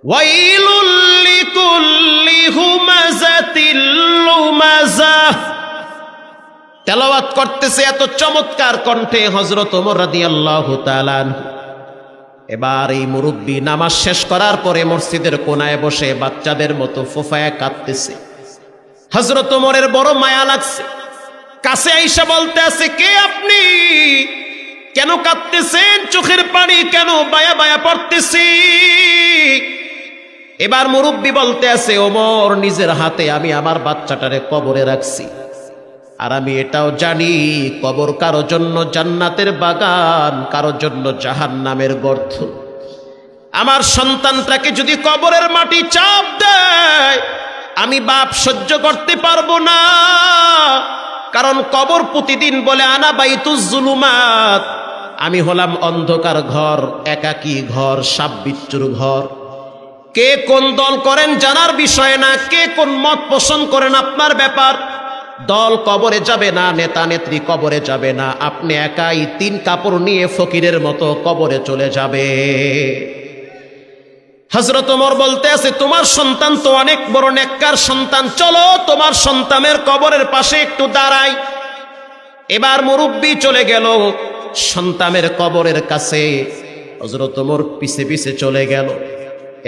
ওয়াইলুল লিকুল্লি হুমাযাতিল লুমাযা তেলাওয়াত করতেছে এত চমৎকার কণ্ঠে হযরত ওমর রাদিয়াল্লাহু তাআলা আনহু। এবার এই মুরব্বী নামাজ শেষ করার পরে মসজিদের কোনায় বসে বাচ্চাদের মতো ফোফায়া কাঁদতেছে। হযরত ওমরের বড় মায়া লাগছে, কাছে আইসা বলতে আছে কে আপনি, কেন কাঁদতেছেন, চোখের পানি কেন বায়া বায়া পড়তেছি? এবার মুরব্বী বলতে আছে ওমর, নিজের হাতে আমি আমার বাচ্চাটারে কবরে রাখছি, আর আমি এটাও জানি কবর কারো জন্য জান্নাতের বাগান, কারো জন্য জাহান্নামের গর্ত। আমার সন্তানটাকে যদি কবরের মাটি চাপ দেয় আমি বাপ সহ্য করতে পারবো না, কারণ কবর প্রতিদিন বলে আনা বাইতুজ জুলুমাত, আমি হলাম অন্ধকার ঘর, একাকী ঘর, সাপ বিচ্ছুর ঘর। কে কোন দল করেন জানার বিষয় না, কে কোন মত পোষণ করেন আপনার ব্যাপার। দল কবরে যাবে না, নেতা নেত্রী কবরে যাবে না, আপনি একাই 3 কাপড় নিয়ে ফকিরের মতো কবরে চলে যাবে। হযরত ওমর বলতে আছে, তোমার সন্তান তো অনেক বড় নেককার সন্তান, চলো তোমার সন্তানের কবরের পাশে একটু দাঁড়াই। এবার মুরব্বি চলে গেল সন্তানের কবরের কাছে, হযরত ওমর পিছে পিছে চলে গেল।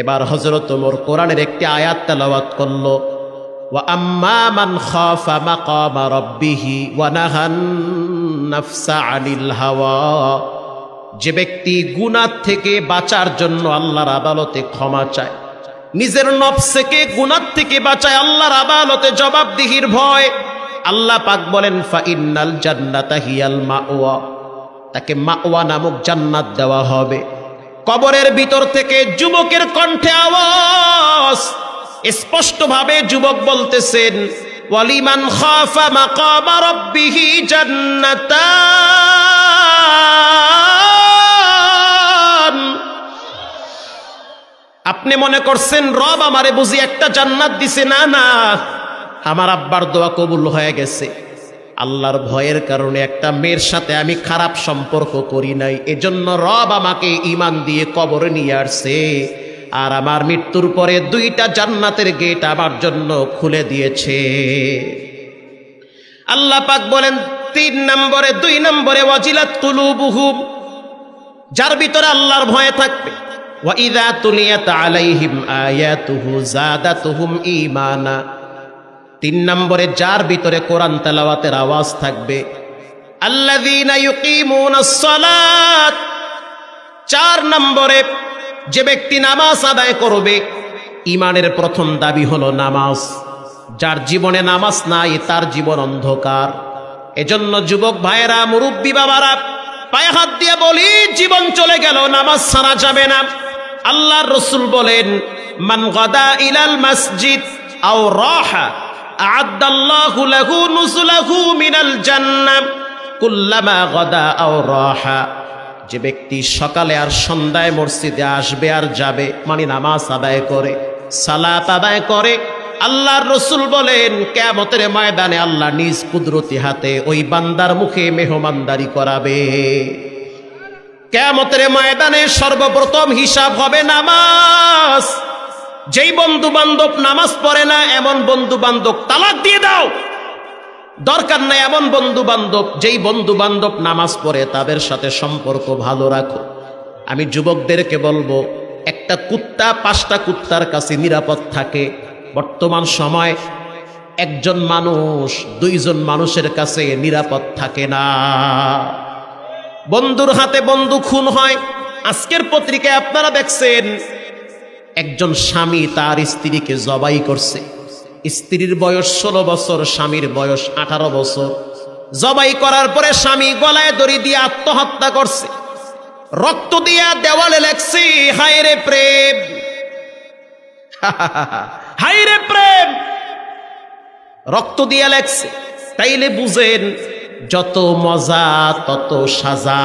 এবার হযরত ওমর কোরআনের একটি আয়াত তেলাওয়াত করলো, ওয়া আম্মা মান খাফা মাকামা রাব্বিহি ওয়া নাহান নাফসা আনিল হাওয়া, যে ব্যক্তি গুনাহ থেকে বাঁচার জন্য আল্লাহর আদালতে ক্ষমা চায়, নিজের নফসকে গুনাহ থেকে বাঁচায় আল্লাহর আদালতে জবাবদিহির ভয়, আল্লাহ পাক বলেন ফা ইন্নাল জান্নাতা হিয়াল মাওয়া, তাকে মাওয়া নামক জান্নাত দেওয়া হবে। কবরের ভিতর থেকে যুবকের কণ্ঠে আওয়াজ, স্পষ্টভাবে যুবক বলতেছেন, ওয়ালিমান খাফা মাকামা রাব্বিহি জান্নাতান। আপনি মনে করছেন রব আমারে বুঝি একটা জান্নাত দিছে? না না, আমার আব্বার দোয়া কবুল হয়ে গেছে। আল্লাহর ভয়ের কারণে একটা মেয়ের সাথে আমি খারাপ সম্পর্ক করি নাই, এজন্য রব আমাকে ঈমান দিয়ে কবরে নিয়ে আসছে, আর আমার মৃত্যুর পরে 2টা জান্নাতের গেট আমার জন্য খুলে দিয়েছে। আল্লাহ পাক বলেন 2 নম্বরে ওয়াজিলাত কুলুবুহুম, যার ভিতরে আল্লাহর ভয় থাকবে, ওয়া ইযা তুলিয়াত আলাইহিম আয়াতুহু যাদাতুহুম ঈমানা। 3 নম্বরে যার ভিতরে কোরআন তেলাওয়াতের আওয়াজ থাকবে, আল্লাযীনা ইউকিমুনাস সালাত। 4 নম্বরে যে ব্যক্তি নামাজ আদায় করবে, ঈমানের প্রথম দাবি হলো নামাজ। যার জীবনে নামাজ নাই তার জীবন অন্ধকার। এজন্য যুবক ভাইয়েরা, মুরব্বী বাবারা, পায়ে হাত দিয়ে বলি, জীবন চলে গেল, নামাজ ছাড়া যাবে না। আল্লাহর রাসূল বলেন, মান গাদা ইলাল মসজিদ আও রাহা আ'আদাল্লাহু লাহু নুজুলাহু মিনাল জান্নাহ কুল্লামা গাদা আও রাহা। যে ব্যক্তি সকালে আর সন্ধ্যায় মসজিদে আসবে আর যাবে, মানে নামাজ আদায় করে, সালাত আদায় করে, আল্লাহর রাসূল বলেন কিয়ামতের ময়দানে আল্লাহ নিজ কুদরতি হাতে ওই বান্দার মুখে মেহমানদারি করাবে। কিয়ামতের ময়দানে সর্বপ্রথম হিসাব হবে নামাজ। যেই বন্ধু বান্ধব নামাজ পড়ে না, এমন বন্ধু বান্ধব তালাক দিয়ে দাও, দরকার নাই এমন বন্ধু বান্ধব। যেই বন্ধু বান্ধব নামাজ পড়ে তাদের সাথে সম্পর্ক ভালো রাখো। আমি যুবকদেরকে বলবো, একটা কুত্তা 5টা কুত্তার কাছে নিরাপদ থাকে। বর্তমান সময় একজন মানুষ 2 জন মানুষের কাছে নিরাপদ থাকে না। বন্ধুর হাতে বন্ধু খুন হয়। আজকের পত্রিকায় আপনারা দেখছেন, একজন স্বামী তার স্ত্রীকে জবাই করছে। স্ত্রীর বয়স 16 বছর, স্বামীর বয়স 18 বছর। জবাই করার পরে স্বামী গলায় দড়ি দিয়ে আত্মহত্যা করছে। রক্ত দিয়া দেওয়ালে লেখছে, হায় রে প্রেম, হায় রে প্রেম, রক্ত দিয়া লেখছে। তাইলে বুঝেন, যত মজা তত সাজা।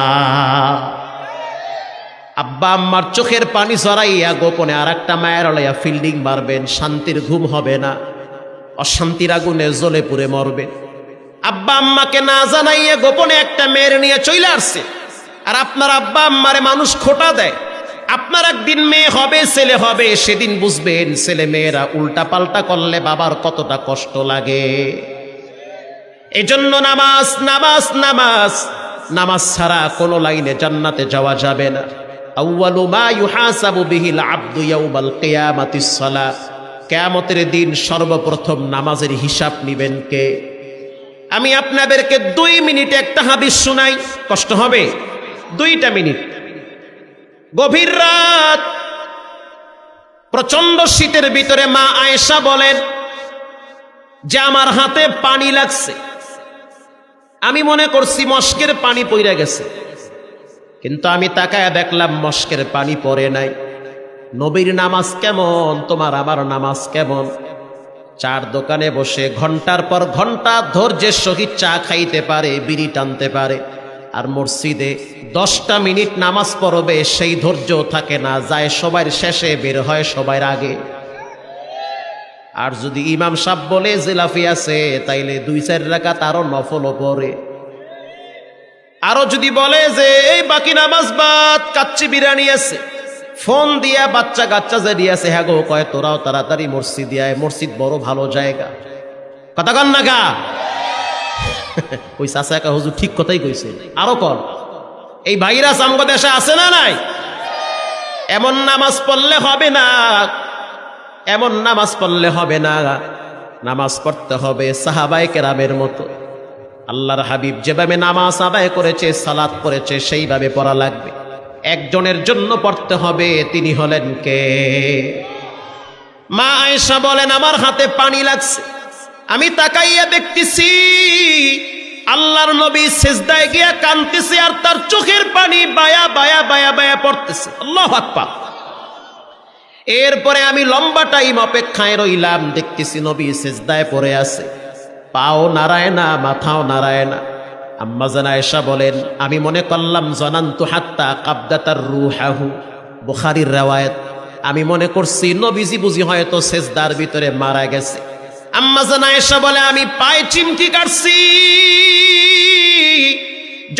আব্বা আম্মার চোখের পানি ঝরাইয়া গোপনে আর একটা মায়ের লইয়া ফিল্ডিং মারবেন, শান্তির ঘুম হবে না, অশান্তির আগুনে জ্বলে পুড়ে মরবেন। আব্বা আম্মাকে না জানাইয়া গোপনে একটা মেয়ের নিয়ে চলে আসছে, আর আপনার আব্বা আম্মারে মানুষ খোটা দেয়। আপনার একদিন মেয়ে হবে, ছেলে হবে, সেদিন বুঝবেন ছেলে মেয়েরা উল্টা পাল্টা করলে বাবার কতটা কষ্ট লাগে। এজন্য নামাজ, নামাজ, নামাজ, নামাজ ছাড়া কোনো লাইনে জান্নাতে যাওয়া যাবে না। আউয়ালু মা ইউহাসাবু বিহিল আবদু ইয়াউমাল কিয়ামাতিস সালাহ। কিয়ামতের দিন সর্বপ্রথম নামাজের হিসাব নিবেন কে? আমি আপনাদেরকে 2 মিনিটে একটা হাদিস শোনাই, কষ্ট হবে। 2টা মিনিট। গভীর রাত, প্রচন্ড শীতের ভিতরে মা আয়েশা বলেন যে আমার হাতে পানি লাগছে। আমি মনে করছি মস্কের পানি পইরা গেছে, কিন্তু আমি তাকায় দেখলাম মস্কের পানি পড়ে নাই। নবীর নামাজ কেমন, তোমার আমার নামাজ কেমন? চার দোকানে বসে ঘন্টার পর ঘন্টা ধৈর্যের সহিত চা খাইতে পারে, বিড়ি টানতে পারে, আর মসজিদে 10টা মিনিট নামাজ পড়বে সেই ধৈর্য থাকে না, যায় সবার শেষে, বের হয় সবার আগে। আর যদি ইমাম সাহেব বলে জিলাফি আছে তাইলে 2-4 রাকাত আরো নফলও পড়ে। আরো যদি বলে যে এই বাকি নামাজ বাদ, কাচ্চি বিরিয়ানি আছে, ফোন দিয়া বাচ্চা কাচ্চা যে দিয়েছে, হ্যাঁ গো কয় তোরাও তাড়াতাড়ি মসজিদে আয়, মসজিদ বড় ভালো জায়গা। কথা কন না গা? ওই চাচা একা হুজুর ঠিক কথাই কইছে। আরো কন, এই ভাইরাস আমগো দেশে আছে না নাই? এমন নামাজ পড়লে হবে না, এমন নামাজ পড়লে হবে না। নামাজ পড়তে হবে সাহাবায়ে কেরামের মতো। আল্লাহর হাবিব যেভাবে নামাজ আদায় করেছে, সালাত করেছে, সেইভাবে পড়া লাগবে। একজনের জন্য পড়তে হবে, তিনি হলেন কে? মা আয়েশা বলেন আমার হাতে পানি লাগছে, আমি তাকাইয়া দেখতেছি আল্লাহর নবী সিজদায় গিয়া কাঁদতেছে আর তার চোখের পানি বায়া বায়া বায়া বায়া পড়তেছে। আল্লাহু আকবার। এরপরে আমি লম্বা টাইম অপেক্ষায় রইলাম, দেখতেছি নবী সিজদায় পড়ে আছে, পাও নাড়ায় না, মাথাও নাড়ায় না। আম্মা জান আয়েশা বলেন আমি মনে করলাম জানান্তু হাত্তা কাবদাতার রূহাহু, বুখারীর riwayat, আমি মনে করছি নবীজি বুঝি হয়তো সিজদার ভিতরে মারা গেছে। আম্মা জান আয়েশা বলে আমি পায়ে চিমটি কাটছি,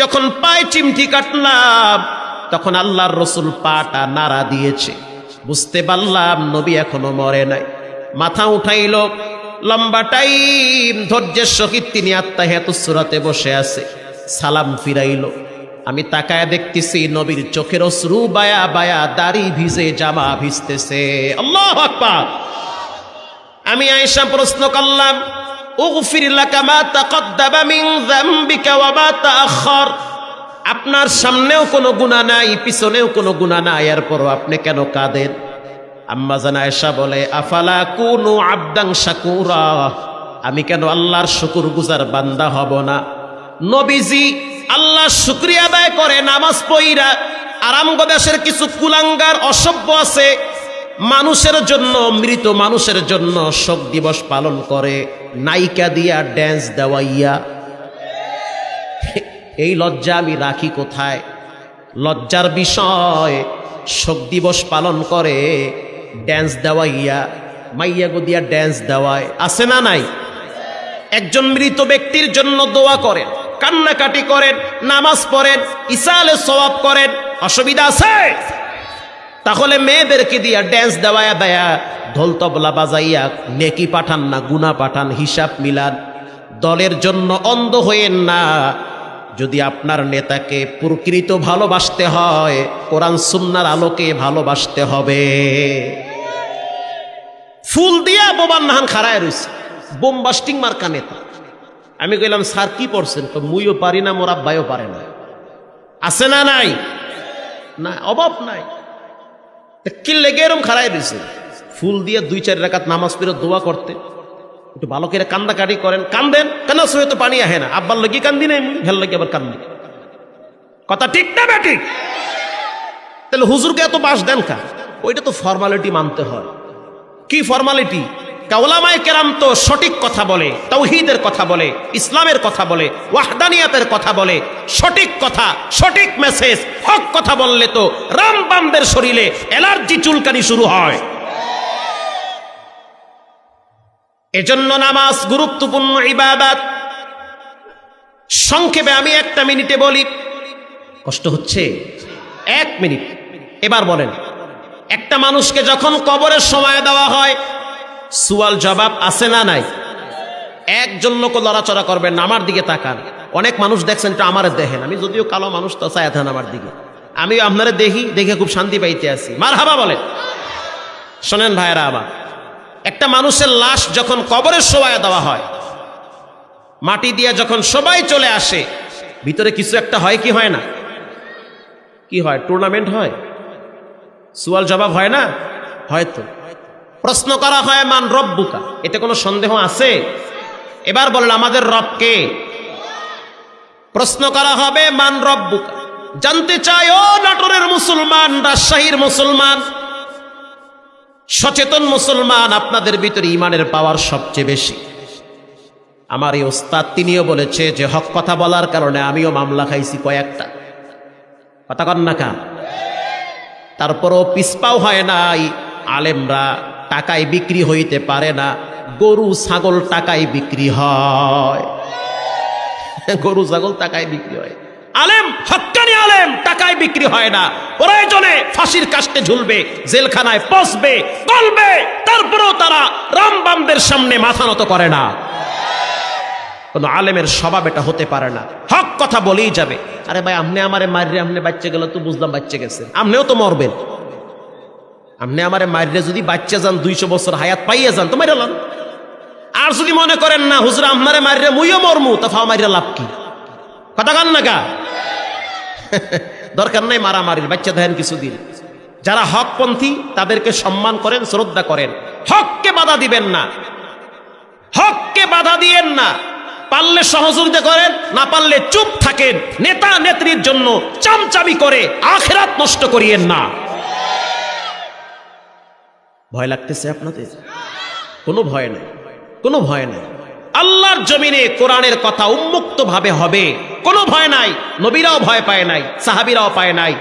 যখন পায়ে চিমটি কাটলাম তখন আল্লাহর রাসূল পাটা নাড়া দিয়েছে, বুঝতে পারলাম নবী এখনো মরে নাই। মাথা উঠাইল, লম্বা টাইম ধৈর্যের সহিত তিনি আত্তাহিয়াতুস সূরাতে বসে আছে, সালাম ফিরাইল। আমি তাকায় দেখতেছি নবীর চোখের অশ্রু বায়া বায়া, দাড়ি ভিজে, জামা ভিজতেছে। আল্লাহু আকবার। আমি আয়েশা প্রশ্ন করলাম উগফির লাকা মা তাকদ্দামা মিন যামবিকা ওয়া মা তাআখার, আপনার সামনেও কোনো গুনাহ নাই, পিছনেও কোনো গুনাহ নাই, এরপরও আপনি কেন কাঁদেন? আম্মা জান আয়েশা বলে আফালা কুনু আবদান শাকুরা, আমি কেন আল্লাহর শুকরগুজার বান্দা হব না? নবীজি আল্লাহর শুকরিয়া আদায় করে নামাজ পড়িরা। আরামগো দেশের কিছু কুলাঙ্গার অসভ্য আছে, মানুষের জন্য, মৃত মানুষের জন্য শোক দিবস পালন করে নায়িকা দিয়া ড্যান্স দেওয়াইয়া। এই লজ্জা আমি রাখি কোথায়? লজ্জার বিষয়, শোক দিবস পালন করে ড্যান্স দেওয়াইয়া, মাইয়া গো দিয়া ড্যান্স দেওয়ায়, আছে না নাই? একজন মৃত ব্যক্তির জন্য দোয়া করেন, কান্নাকাটি করেন, নামাজ পড়েন, ইসালে সওয়াব করেন, অসুবিধা আছে? তাহলে মেয়েদেরকে দিয়া ড্যান্স দেওয়ায়া দেয়া, ঢোল তবলা বাজাইয়া নেকি পাঠান না, গুনাহ পাঠান, হিসাব মিলান। দলের জন্য অন্ধ হইেন না। যদি আপনার নেতাকে প্রকৃত ভালোবাসতে হয়, কোরআন সুন্নাহর আলোকে ভালোবাসতে হবে। ফুল দিয়া বোমান নাহান খাড়ায় রয়েছে, বোমবাস্টিং মার্কা নেতা। আমি কইলাম স্যার কি পড়ছেন? তো মুইও পারি না, মোর আব্বাইও পারে না। আছে না নাই? না, অভাব নাই। কি লেগে এরম খাড়ায় রয়েছে? ফুল দিয়ে 2-4 রাকাত নামাজ পড়ে দোয়া করতে, একটু ভালো করে কান্দাকাটি করেন, কান্দেন কেন? সে তো পানি আহে না, আব্বার লগি কান্দি নাই, হেল লাগি আবার কান্দি। কথা ঠিক না বেটি? তাহলে হুজুরকে এত বাস দেন কা? ওইটা তো ফর্মালিটি মানতে হয়। কি ফর্মালিটি? উলামায়ে কেরাম তো সঠিক কথা বলে, তাওহীদের কথা বলে, ইসলামের কথা বলে, ওয়াহদানিয়াতের কথা বলে, সঠিক কথা, সঠিক মেসেজ, হক কথা বললে তো রামবামদের শরীরে অ্যালার্জি চুলকানি শুরু হয়। এজন্য নামাজ গুরুত্বপূর্ণ ইবাদত। সংক্ষেপে আমি 1 মিনিটে বলি। কষ্ট হচ্ছে? 1 মিনিট। এবার বলেন, একটা মানুষকে যখন কবরের সময় দেওয়া হয়, সুয়াল জবাব আছে না নাই? একজন লোক লড়াচড়া করবেন না, আমার দিকে তাকান। অনেক মানুষ দেখছেন, তো আমার দেখেন, আমি যদিও কালো মানুষ, তো চায় থাকেন আমার দিকে, আমি আপনারা দেখি, দেখে খুব শান্তি পাইতে আছি। মারহাবা বলেন। শোনেন ভাইরা আমার, একটা মানুষের লাশ যখন কবরের শোয়ায় দেওয়া হয়, মাটি দিয়ে যখন সবাই চলে আসে, ভিতরে কিছু একটা হয় কি হয় না? কি হয়? টুর্নামেন্ট হয়, সুয়াল জবাব হয় না? হয়তো প্রশ্ন করা হয় মান রব্বুকা, এতে কোনো সন্দেহ আছে? এবার বলেন আমাদের রব কে? প্রশ্ন করা হবে মান রব্বুকা। জানতে চায় ও নাটোরের মুসলমান, রাজশাহীর মুসলমান, সচেতন মুসলমান, আপনাদের ভিতরে ইমানের পাওয়ার সবচেয়ে বেশি। আমার এই ওস্তাদ তিনিও বলেছে যে হক কথা বলার কারণে আমিও মামলা খাইছি কয়েকটা। কথা কন না কা? তারপরও পিছপাও হয় নাই। আলেমরা টাকায় বিক্রি হইতে পারে না, গরু ছাগল টাকায় বিক্রি হয়। গরু ছাগল টাকায় বিক্রি হয়, আলেম হক্কানি আলেম টাকায় বিক্রি হয় না। প্রয়োজনে ফাঁসির কাস্টে ঝুলবে, জেলখানায় পচবে, গলবে, তারপরেও তারা রামবামদের সামনে মাথা নত করে না। কোন আলেমের স্বভাব এটা হতে পারে না, হক কথা বলেই যাবে। আরে ভাই, আপনি আমারে মাররে, আপনি বাচ্চা গেল তো বুঝলাম বাচ্চা গেছে, আপনিও তো মরবেন। আপনি আমারে মাররে যদি বাচ্চা যান, 200 বছর হায়াত পাইয়া যান, তো মাইরালাম। আর যদি মনে করেন না হুজুর আমারে মাররে মুইও মরমু, তা ফাও মাইরা লাভ কি? কথা কান না গা। দরকার নাই মারামারির, বাচ্চা দেখেন কিছুদিন। যারা হকপন্থী তাদেরকে সম্মান করেন, শ্রদ্ধা করেন, হককে বাধা দিবেন না, হককে বাধা দিয়েন না। পারলে সহযোগিতা করেন, না পারলে চুপ থাকেন। নেতা নেত্রীর জন্য চামচামি করে আখিরাত নষ্ট করিয়েন না। ভয় লাগতেছে আপনাদের? কোনো ভয় নাই, কোনো ভয় নাই। আল্লাহর জমিনে কোরআনের কথা উন্মুক্ত ভাবে হবে, কোনো ভয় নাই। নবীরাও ভয় পায় নাই, সাহাবীরাও পায় নাই,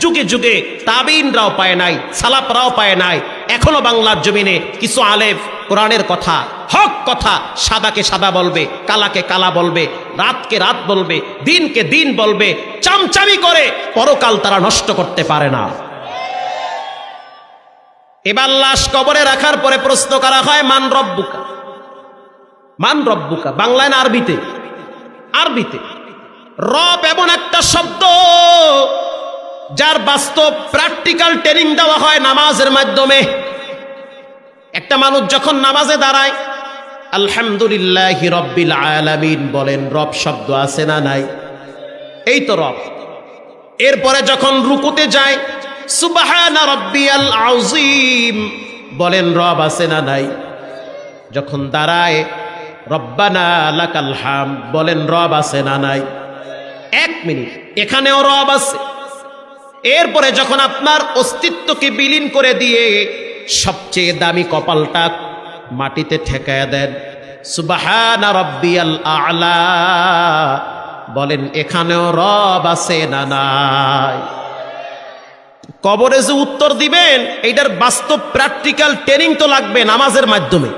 যুগে যুগে তাবিনরাও পায় নাই, সালাফরাও পায় নাই। এখনো বাংলার জমিনে কিছু আলেম কোরআনের কথা, হক কথা, সাদাকে সাদা বলবে, কালাকে কালা বলবে, রাতকে রাত বলবে, দিনকে দিন বলবে, চামচামি করে পরকাল তারা নষ্ট করতে পারে না। এবার লাশ কবরে রাখার পরে প্রশ্ন করা হয়, মান রব্বুকা, মান রব্বুকা। বাংলায় না আরবিতে? আরবিতে। রব এমন একটা শব্দ যার বাস্তব প্র্যাকটিক্যাল ট্রেনিং দেওয়া হয় নামাজের মাধ্যমে। একটা মানুষ যখন নামাজে দাঁড়ায়, আলহামদুলিল্লাহি রব্বিল আলামিন বলেন, রব শব্দ আছে না নাই? এই তো রব। এরপরে যখন রুকুতে যায়, সুবহানা রাব্বিয়াল আযীম বলেন, রব আছে না নাই? যখন দাঁড়ায়, রব্বানা লাকাল হামদ বলেন, রব আছে না নাই? 1 মিনিট, এখানেও রব আছে। এরপরে যখন আপনার অস্তিত্বকে বিলীন করে দিয়ে সবচেয়ে দামি কপালটা মাটিতে ঠেকায় দেন, সুবহানা রাব্বিয়াল আ'লা বলেন, এখানেও রব আছে না নাই? কবরে যে উত্তর দিবেন, এইটার বাস্তব প্র্যাকটিক্যাল ট্রেনিং তো লাগবে নামাজের মাধ্যমে।